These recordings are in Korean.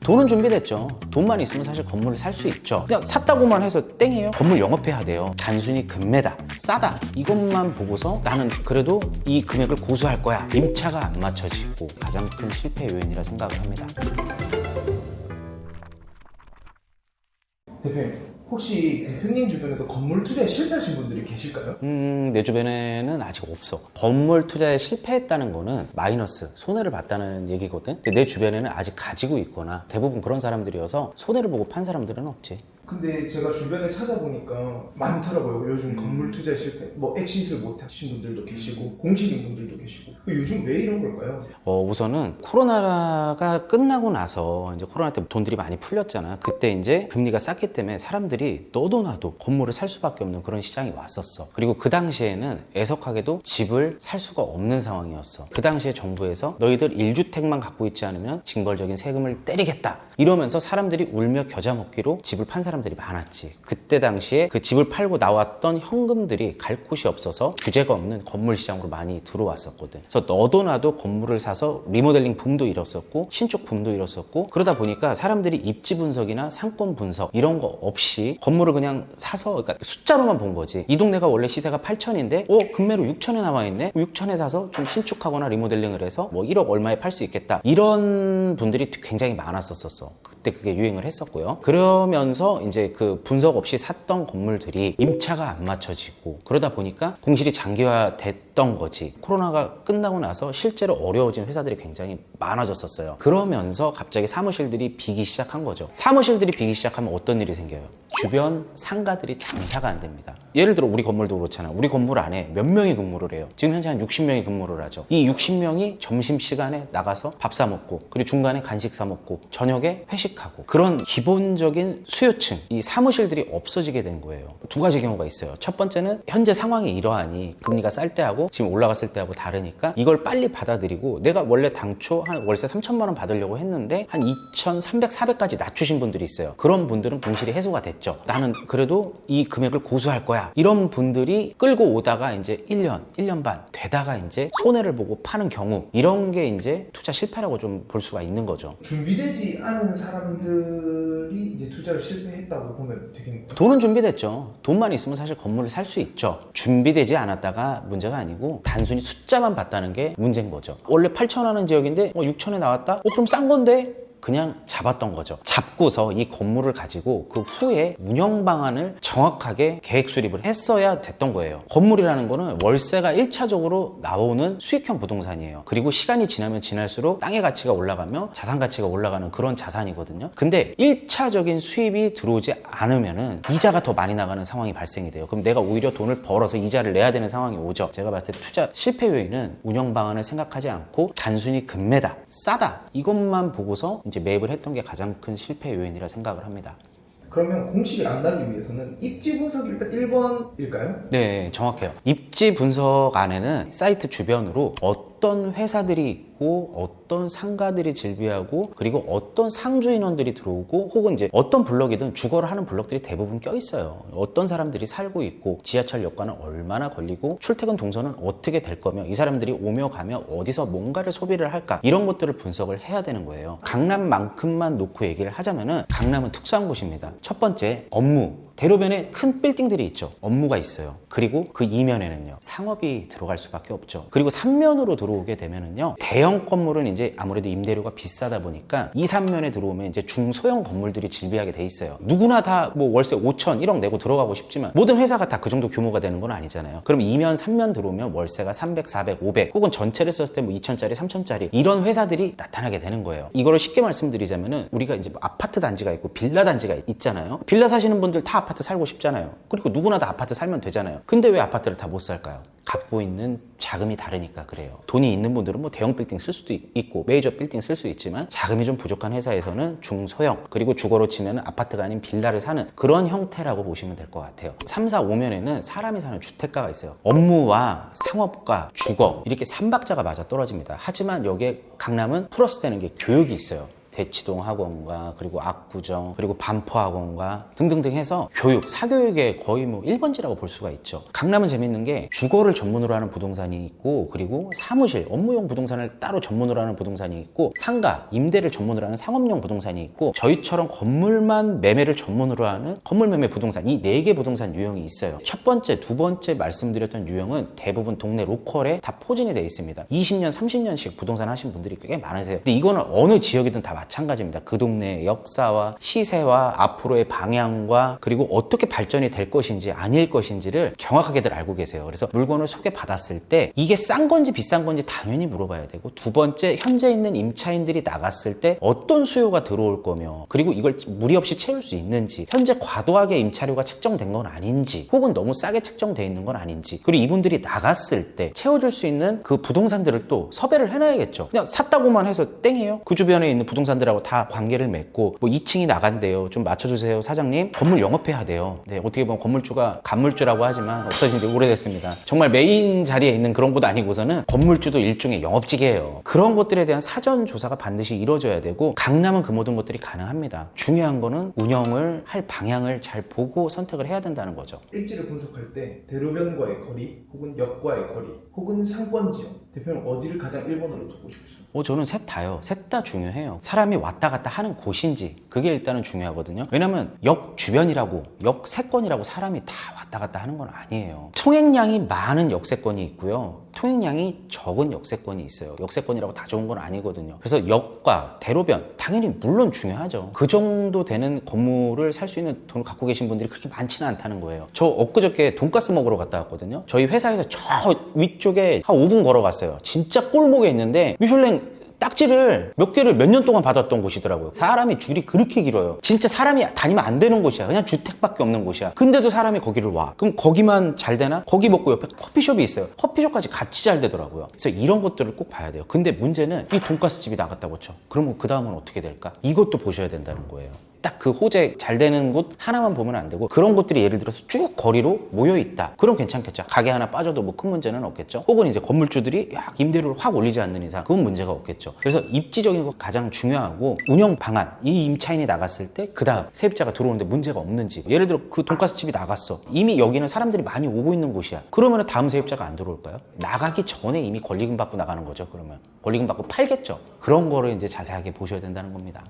돈은 준비됐죠. 돈만 있으면 사실 건물을 살 수 있죠. 그냥 샀다고만 해서 땡이에요. 건물 영업해야 돼요. 단순히 금매다, 싸다 이것만 보고서 나는 그래도 이 금액을 고수할 거야. 임차가 안 맞춰지고 가장 큰 실패 요인이라 생각을 합니다. 대표님, 혹시 대표님 주변에도 건물 투자에 실패하신 분들이 계실까요? 내 주변에는 아직 없어. 건물 투자에 실패했다는 거는 마이너스, 손해를 봤다는 얘기거든. 근데 내 주변에는 아직 가지고 있거나 대부분 그런 사람들이어서 손해를 보고 판 사람들은 없지. 근데 제가 주변에 찾아보니까 많더라고요. 요즘 건물 투자에 실패, 뭐 엑시트를 못 하신 분들도 계시고 공실인 분들도 계시고. 요즘 왜 이런 걸까요? 우선은 코로나가 끝나고 나서 이제 코로나 때 돈들이 많이 풀렸잖아. 그때 이제 금리가 쌌기 때문에 사람들이 너도 나도 건물을 살 수밖에 없는 그런 시장이 왔었어. 그리고 그 당시에는 애석하게도 집을 살 수가 없는 상황이었어. 그 당시에 정부에서 너희들 1주택만 갖고 있지 않으면 징벌적인 세금을 때리겠다 이러면서 사람들이 울며 겨자 먹기로 집을 판 사람들이 많았지. 그때 당시에 그 집을 팔고 나왔던 현금들이 갈 곳이 없어서 규제가 없는 건물 시장으로 많이 들어왔었거든. 그래서 너도 나도 건물을 사서 리모델링 붐도 일었었고 신축 붐도 일었었고, 그러다 보니까 사람들이 입지 분석이나 상권 분석 이런 거 없이 건물을 그냥 사서, 그러니까 숫자로만 본 거지. 이 동네가 원래 시세가 8천인데 금매로 6천에 나와 있네. 6천에 사서 좀 신축하거나 리모델링을 해서 뭐 1억 얼마에 팔 수 있겠다, 이런 분들이 굉장히 많았었어. 그때 그게 유행을 했었고요. 그러면서 이제 그 분석 없이 샀던 건물들이 임차가 안 맞춰지고, 그러다 보니까 공실이 장기화됐던 거지. 코로나가 끝나고 나서 실제로 어려워진 회사들이 굉장히 많아졌었어요. 그러면서 갑자기 사무실들이 비기 시작한 거죠. 사무실들이 비기 시작하면 어떤 일이 생겨요? 주변 상가들이 장사가 안 됩니다. 예를 들어 우리 건물도 그렇잖아. 우리 건물 안에 몇 명이 근무를 해요? 지금 현재 한 60명이 근무를 하죠. 이 60명이 점심시간에 나가서 밥 사 먹고, 그리고 중간에 간식 사 먹고, 저녁에 회식하고, 그런 기본적인 수요층, 이 사무실들이 없어지게 된 거예요. 두 가지 경우가 있어요. 첫 번째는 현재 상황이 이러하니 금리가 쌀 때하고 지금 올라갔을 때하고 다르니까 이걸 빨리 받아들이고, 내가 원래 당초 한 월세 3천만 원 받으려고 했는데 한 2,300, 400까지 낮추신 분들이 있어요. 그런 분들은 공실이 해소가 됐죠. 나는 그래도 이 금액을 고수할 거야, 이런 분들이 끌고 오다가 이제 1년 반 되다가 이제 손해를 보고 파는 경우, 이런 게 이제 투자 실패라고 좀 볼 수가 있는 거죠. 준비되지 않은 사람들이 이제 투자를 실패했다고 보면 되겠네요. 돈은 준비됐죠. 돈만 있으면 사실 건물을 살 수 있죠. 준비되지 않았다가 문제가 아니고 단순히 숫자만 봤다는 게 문제인 거죠. 원래 8천 하는 지역인데 6천에 나왔다? 그럼 싼 건데? 그냥 잡았던 거죠. 잡고서 이 건물을 가지고 그 후에 운영 방안을 정확하게 계획 수립을 했어야 됐던 거예요. 건물이라는 거는 월세가 1차적으로 나오는 수익형 부동산이에요. 그리고 시간이 지나면 지날수록 땅의 가치가 올라가며 자산 가치가 올라가는 그런 자산이거든요. 근데 1차적인 수입이 들어오지 않으면은 이자가 더 많이 나가는 상황이 발생이 돼요. 그럼 내가 오히려 돈을 벌어서 이자를 내야 되는 상황이 오죠. 제가 봤을 때 투자 실패 요인은 운영 방안을 생각하지 않고 단순히 금매다, 싸다 이것만 보고서 이제 매입을 했던 게 가장 큰 실패 요인이라 생각을 합니다. 그러면 공실이 안 나기 위해서는 입지 분석이 일단 1번일까요? 네, 정확해요. 입지 분석 안에는 사이트 주변으로 어떤 회사들이 있고, 어떤 상가들이 즐비하고, 그리고 어떤 상주 인원들이 들어오고, 혹은 이제 어떤 블럭이든 주거를 하는 블럭들이 대부분 껴 있어요. 어떤 사람들이 살고 있고, 지하철역과는 얼마나 걸리고, 출퇴근 동선은 어떻게 될 거며, 이 사람들이 오며 가며 어디서 뭔가를 소비를 할까, 이런 것들을 분석을 해야 되는 거예요. 강남만큼만 놓고 얘기를 하자면은 강남은 특수한 곳입니다. 첫 번째, 업무. 대로변에 큰 빌딩들이 있죠. 업무가 있어요. 그리고 그 이면에는요, 상업이 들어갈 수밖에 없죠. 그리고 3면으로 들어오게 되면은요, 대형 건물은 이제 아무래도 임대료가 비싸다 보니까 2, 3면에 들어오면 이제 중소형 건물들이 즐비하게 돼 있어요. 누구나 다 뭐 월세 5천, 1억 내고 들어가고 싶지만 모든 회사가 다 그 정도 규모가 되는 건 아니잖아요. 그럼 2면, 3면 들어오면 월세가 300, 400, 500 혹은 전체를 썼을 때 뭐 2천짜리, 3천짜리 이런 회사들이 나타나게 되는 거예요. 이거를 쉽게 말씀드리자면은 우리가 이제 아파트 단지가 있고 빌라 단지가 있잖아요. 빌라 사시는 분들 다 아파트 살고 싶잖아요. 그리고 누구나 다 아파트 살면 되잖아요. 근데 왜 아파트를 다 못 살까요? 갖고 있는 자금이 다르니까 그래요. 돈이 있는 분들은 뭐 대형 빌딩 쓸 수도 있고 메이저 빌딩 쓸 수 있지만, 자금이 좀 부족한 회사에서는 중소형, 그리고 주거로 치면 아파트가 아닌 빌라를 사는 그런 형태라고 보시면 될 것 같아요. 3, 4, 5면에는 사람이 사는 주택가가 있어요. 업무와 상업과 주거 이렇게 3박자가 맞아 떨어집니다. 하지만 여기에 강남은 플러스 되는 게 교육이 있어요. 대치동 학원과 그리고 압구정 그리고 반포 학원과 등등등 해서 교육, 사교육의 거의 뭐 1번지라고 볼 수가 있죠. 강남은 재밌는 게 주거를 전문으로 하는 부동산이 있고 그리고 사무실, 업무용 부동산을 따로 전문으로 하는 부동산이 있고 상가, 임대를 전문으로 하는 상업용 부동산이 있고 저희처럼 건물만 매매를 전문으로 하는 건물 매매 부동산 이 4개 부동산 유형이 있어요. 첫 번째, 두 번째 말씀드렸던 유형은 대부분 동네 로컬에 다 포진이 되어 있습니다. 20년, 30년씩 부동산 하신 분들이 꽤 많으세요. 근데 이거는 어느 지역이든 다 마찬가지입니다. 그 동네의 역사와 시세와 앞으로의 방향과 그리고 어떻게 발전이 될 것인지 아닐 것인지를 정확하게들 알고 계세요. 그래서 물건을 소개받았을 때 이게 싼 건지 비싼 건지 당연히 물어봐야 되고 두 번째, 현재 있는 임차인들이 나갔을 때 어떤 수요가 들어올 거며 그리고 이걸 무리 없이 채울 수 있는지 현재 과도하게 임차료가 책정된 건 아닌지 혹은 너무 싸게 책정돼 있는 건 아닌지 그리고 이분들이 나갔을 때 채워줄 수 있는 그 부동산들을 또 섭외를 해놔야겠죠. 그냥 샀다고만 해서 땡이에요. 그 주변에 있는 부동산들하고 다 관계를 맺고 뭐 2층이 나간대요. 좀 맞춰주세요 사장님. 건물 영업해야 돼요. 네, 어떻게 보면 건물주가 간물주라고 하지만 없어진 지 오래됐습니다. 정말 메인 자리에 있는 그런 곳 아니고서는 건물주도 일종의 영업직이에요. 그런 것들에 대한 사전 조사가 반드시 이루어져야 되고 강남은 그 모든 것들이 가능합니다. 중요한 거는 운영을 할 방향을 잘 보고 선택을 해야 된다는 거죠. 입지를 분석할 때 대로변과의 거리 혹은 역과의 거리 혹은 상권 지역 대표는 어디를 가장 1번으로 두고 싶으세요? 저는 셋 다요. 셋 다 중요해요. 사람이 왔다 갔다 하는 곳인지 그게 일단은 중요하거든요. 왜냐면 역 주변이라고 역 세권이라고 사람이 다 왔다 갔다 하는 건 아니에요. 통행량이 많은 역세권이 있고요. 통행량이 적은 역세권이 있어요. 역세권이라고 다 좋은 건 아니거든요. 그래서 역과 대로변 당연히 물론 중요하죠. 그 정도 되는 건물을 살 수 있는 돈을 갖고 계신 분들이 그렇게 많지는 않다는 거예요. 저 엊그저께 돈가스 먹으러 갔다 왔거든요. 저희 회사에서 저 위쪽에 한 5분 걸어갔어요. 진짜 꼴목에 있는데 미슐랭 딱지를 몇 개를 몇 년 동안 받았던 곳이더라고요. 사람이 줄이 그렇게 길어요. 진짜 사람이 다니면 안 되는 곳이야. 그냥 주택밖에 없는 곳이야. 근데도 사람이 거기를 와. 그럼 거기만 잘 되나? 거기 먹고 옆에 커피숍이 있어요. 커피숍까지 같이 잘 되더라고요. 그래서 이런 것들을 꼭 봐야 돼요. 근데 문제는 이 돈가스 집이 나갔다고 쳐. 그러면 그 다음은 어떻게 될까? 이것도 보셔야 된다는 거예요. 딱 그 호재 잘 되는 곳 하나만 보면 안 되고 그런 곳들이 예를 들어서 쭉 거리로 모여 있다. 그럼 괜찮겠죠. 가게 하나 빠져도 뭐 큰 문제는 없겠죠. 혹은 이제 건물주들이 임대료를 확 올리지 않는 이상 그건 문제가 없겠죠. 그래서 입지적인 거 가장 중요하고 운영 방안 이 임차인이 나갔을 때 그 다음 세입자가 들어오는데 문제가 없는지 예를 들어 그 돈가스 집이 나갔어. 이미 여기는 사람들이 많이 오고 있는 곳이야. 그러면 다음 세입자가 안 들어올까요? 나가기 전에 이미 권리금 받고 나가는 거죠. 그러면 권리금 받고 팔겠죠. 그런 거를 이제 자세하게 보셔야 된다는 겁니다.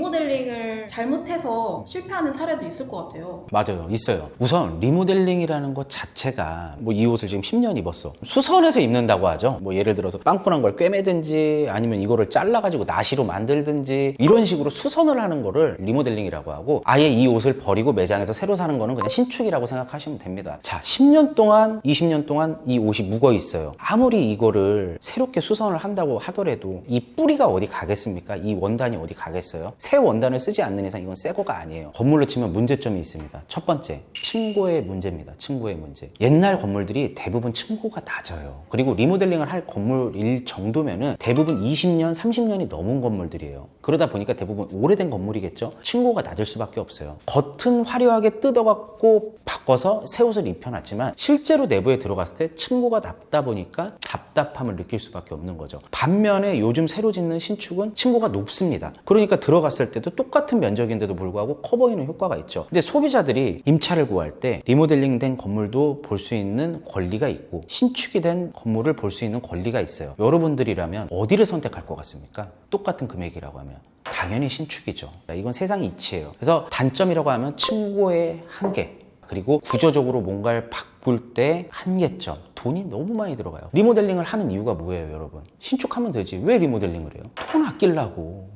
리모델링을 잘못해서 실패하는 사례도 있을 것 같아요. 맞아요. 있어요. 우선 리모델링이라는 것 자체가 뭐 이 옷을 지금 10년 입었어. 수선해서 입는다고 하죠. 뭐 예를 들어서 빵꾸난 걸 꿰매든지 아니면 이거를 잘라가지고 나시로 만들든지 이런 식으로 수선을 하는 거를 리모델링이라고 하고 아예 이 옷을 버리고 매장에서 새로 사는 거는 그냥 신축이라고 생각하시면 됩니다. 자, 10년 동안 20년 동안 이 옷이 묵어 있어요. 아무리 이거를 새롭게 수선을 한다고 하더라도 이 뿌리가 어디 가겠습니까? 이 원단이 어디 가겠어요? 새 원단을 쓰지 않는 이상 이건 새 거가 아니에요. 건물로 치면 문제점이 있습니다. 첫 번째, 층고의 문제입니다. 층고의 문제. 옛날 건물들이 대부분 층고가 낮아요. 그리고 리모델링을 할 건물일 정도면은 대부분 20년, 30년이 넘은 건물들이에요. 그러다 보니까 대부분 오래된 건물이겠죠? 층고가 낮을 수밖에 없어요. 겉은 화려하게 뜯어갖고 바꿔서 새 옷을 입혀놨지만 실제로 내부에 들어갔을 때 층고가 낮다 보니까 답답함을 느낄 수밖에 없는 거죠. 반면에 요즘 새로 짓는 신축은 층고가 높습니다. 그러니까 들어갔을 때도 똑같은 면적인데도 불구하고 커 보이는 효과가 있죠. 근데 소비자들이 임차를 구할 때 리모델링 된 건물도 볼 수 있는 권리가 있고 신축이 된 건물을 볼 수 있는 권리가 있어요. 여러분들이라면 어디를 선택할 것 같습니까? 똑같은 금액이라고 하면 당연히 신축이죠. 이건 세상의 이치예요. 그래서 단점이라고 하면 층고의 한계 그리고 구조적으로 뭔가를 바꿀 때 한계점 돈이 너무 많이 들어가요. 리모델링을 하는 이유가 뭐예요, 여러분? 신축하면 되지. 왜 리모델링을 해요?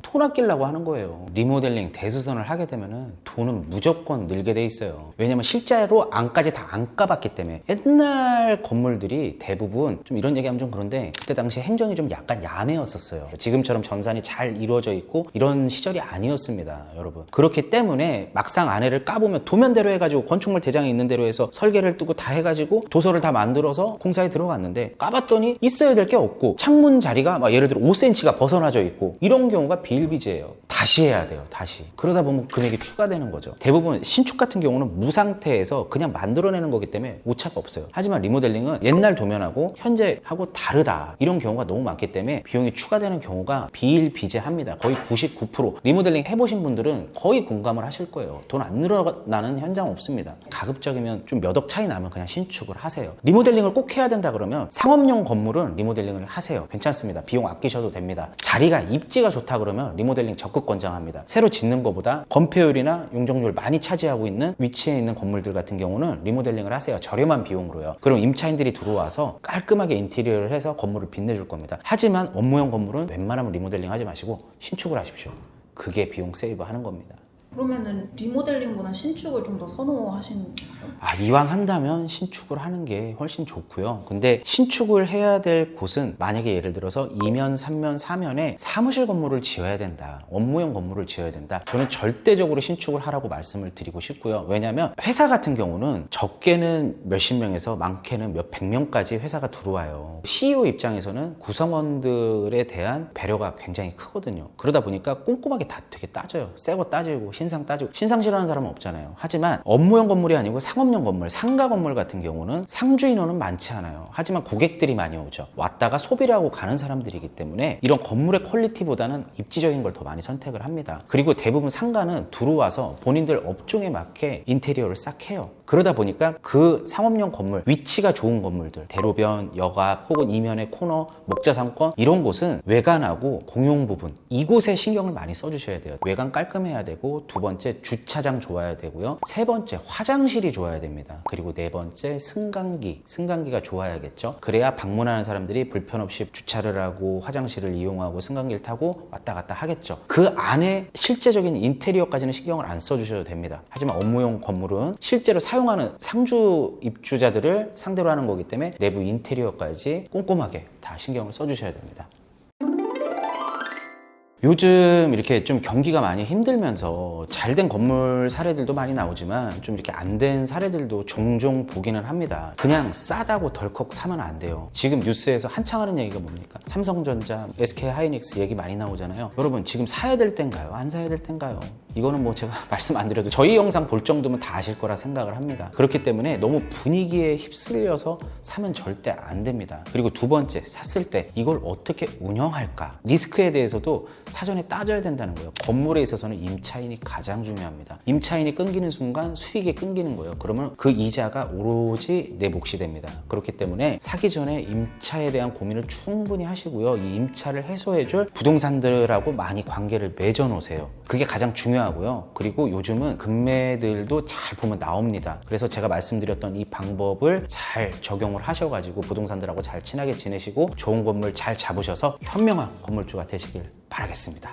돈 아끼려고 하는 거예요. 리모델링, 대수선을 하게 되면은 돈은 무조건 늘게 돼 있어요. 왜냐면 실제로 안까지 다 안 까봤기 때문에. 옛날 건물들이 대부분 좀 이런 얘기하면 좀 그런데 그때 당시 행정이 좀 약간 야매였었어요. 지금처럼 전산이 잘 이루어져 있고 이런 시절이 아니었습니다, 여러분. 그렇기 때문에 막상 안에를 까보면 도면대로 해가지고 건축물 대장에 있는 대로 해서 설계를 뜨고 다 해가지고 도서를 다 만들어서 공사에 들어갔는데 까봤더니 있어야 될 게 없고 창문 자리가 막 예를 들어 5cm가 벗어나져 있고 이런 경우가 비일비재해요. 다시 해야 돼요. 다시. 그러다 보면 금액이 추가되는 거죠. 대부분 신축 같은 경우는 무상태에서 그냥 만들어내는 거기 때문에 오차가 없어요. 하지만 리모델링은 옛날 도면하고 현재하고 다르다, 이런 경우가 너무 많기 때문에 비용이 추가되는 경우가 비일비재합니다. 거의 99%. 리모델링 해보신 분들은 거의 공감을 하실 거예요. 돈 안 늘어나는 현장 없습니다. 가급적이면 좀 몇 억 차이 나면 그냥 신축을 하세요. 리모델링을 꼭 해야 된다 그러면 상업용 건물은 리모델링을 하세요. 괜찮습니다. 비용 아끼셔도 됩니다. 자리가 입지가 좋다 그러면 리모델링 적극 권장합니다. 새로 짓는 것보다 건폐율이나 용적률 많이 차지하고 있는 위치에 있는 건물들 같은 경우는 리모델링을 하세요. 저렴한 비용으로요. 그럼 임차인들이 들어와서 깔끔하게 인테리어를 해서 건물을 빛내줄 겁니다. 하지만 업무용 건물은 웬만하면 리모델링 하지 마시고 신축을 하십시오. 그게 비용 세이브 하는 겁니다. 그러면은 리모델링보다 신축을 좀 더 선호하시는 건가요? 이왕 한다면 신축을 하는 게 훨씬 좋고요. 근데 신축을 해야 될 곳은 만약에 예를 들어서 2면, 3면, 4면에 사무실 건물을 지어야 된다, 업무용 건물을 지어야 된다, 저는 절대적으로 신축을 하라고 말씀을 드리고 싶고요. 왜냐하면 회사 같은 경우는 적게는 몇십 명에서 많게는 몇 백 명까지 회사가 들어와요. CEO 입장에서는 구성원들에 대한 배려가 굉장히 크거든요. 그러다 보니까 꼼꼼하게 다 되게 따져요. 새 거 따지고 신상 따지고. 신상 싫어하는 사람은 없잖아요. 하지만 업무용 건물이 아니고 상업용 건물, 상가 건물 같은 경우는 상주 인원은 많지 않아요. 하지만 고객들이 많이 오죠. 왔다가 소비를 하고 가는 사람들이기 때문에 이런 건물의 퀄리티보다는 입지적인 걸 더 많이 선택을 합니다. 그리고 대부분 상가는 들어와서 본인들 업종에 맞게 인테리어를 싹 해요. 그러다 보니까 그 상업용 건물, 위치가 좋은 건물들, 대로변, 역앞 혹은 이면의 코너, 목자상권, 이런 곳은 외관하고 공용 부분, 이곳에 신경을 많이 써주셔야 돼요. 외관 깔끔해야 되고, 두 번째 주차장 좋아야 되고요. 세 번째 화장실이 좋아야 됩니다. 그리고 네 번째 승강기가 좋아야겠죠. 그래야 방문하는 사람들이 불편 없이 주차를 하고 화장실을 이용하고 승강기를 타고 왔다 갔다 하겠죠. 그 안에 실제적인 인테리어까지는 신경을 안 써주셔도 됩니다. 하지만 업무용 건물은 실제로 사용하는 상주 입주자들을 상대로 하는 거기 때문에 내부 인테리어까지 꼼꼼하게 다 신경을 써주셔야 됩니다. 요즘 이렇게 좀 경기가 많이 힘들면서 잘된 건물 사례들도 많이 나오지만 좀 이렇게 안 된 사례들도 종종 보기는 합니다. 그냥 싸다고 덜컥 사면 안 돼요. 지금 뉴스에서 한창 하는 얘기가 뭡니까? 삼성전자, SK하이닉스 얘기 많이 나오잖아요. 여러분, 지금 사야 될 땐가요? 안 사야 될 땐가요? 이거는 뭐 제가 말씀 안 드려도 저희 영상 볼 정도면 다 아실 거라 생각을 합니다. 그렇기 때문에 너무 분위기에 휩쓸려서 사면 절대 안 됩니다. 그리고 두 번째, 샀을 때 이걸 어떻게 운영할까? 리스크에 대해서도 사전에 따져야 된다는 거예요. 건물에 있어서는 임차인이 가장 중요합니다. 임차인이 끊기는 순간 수익이 끊기는 거예요. 그러면 그 이자가 오로지 내 몫이 됩니다. 그렇기 때문에 사기 전에 임차에 대한 고민을 충분히 하시고요. 이 임차를 해소해줄 부동산들하고 많이 관계를 맺어 놓으세요. 그게 가장 중요하고요. 그리고 요즘은 금매들도 잘 보면 나옵니다. 그래서 제가 말씀드렸던 이 방법을 잘 적용을 하셔가지고 부동산들하고 잘 친하게 지내시고 좋은 건물 잘 잡으셔서 현명한 건물주가 되시길 바라겠습니다.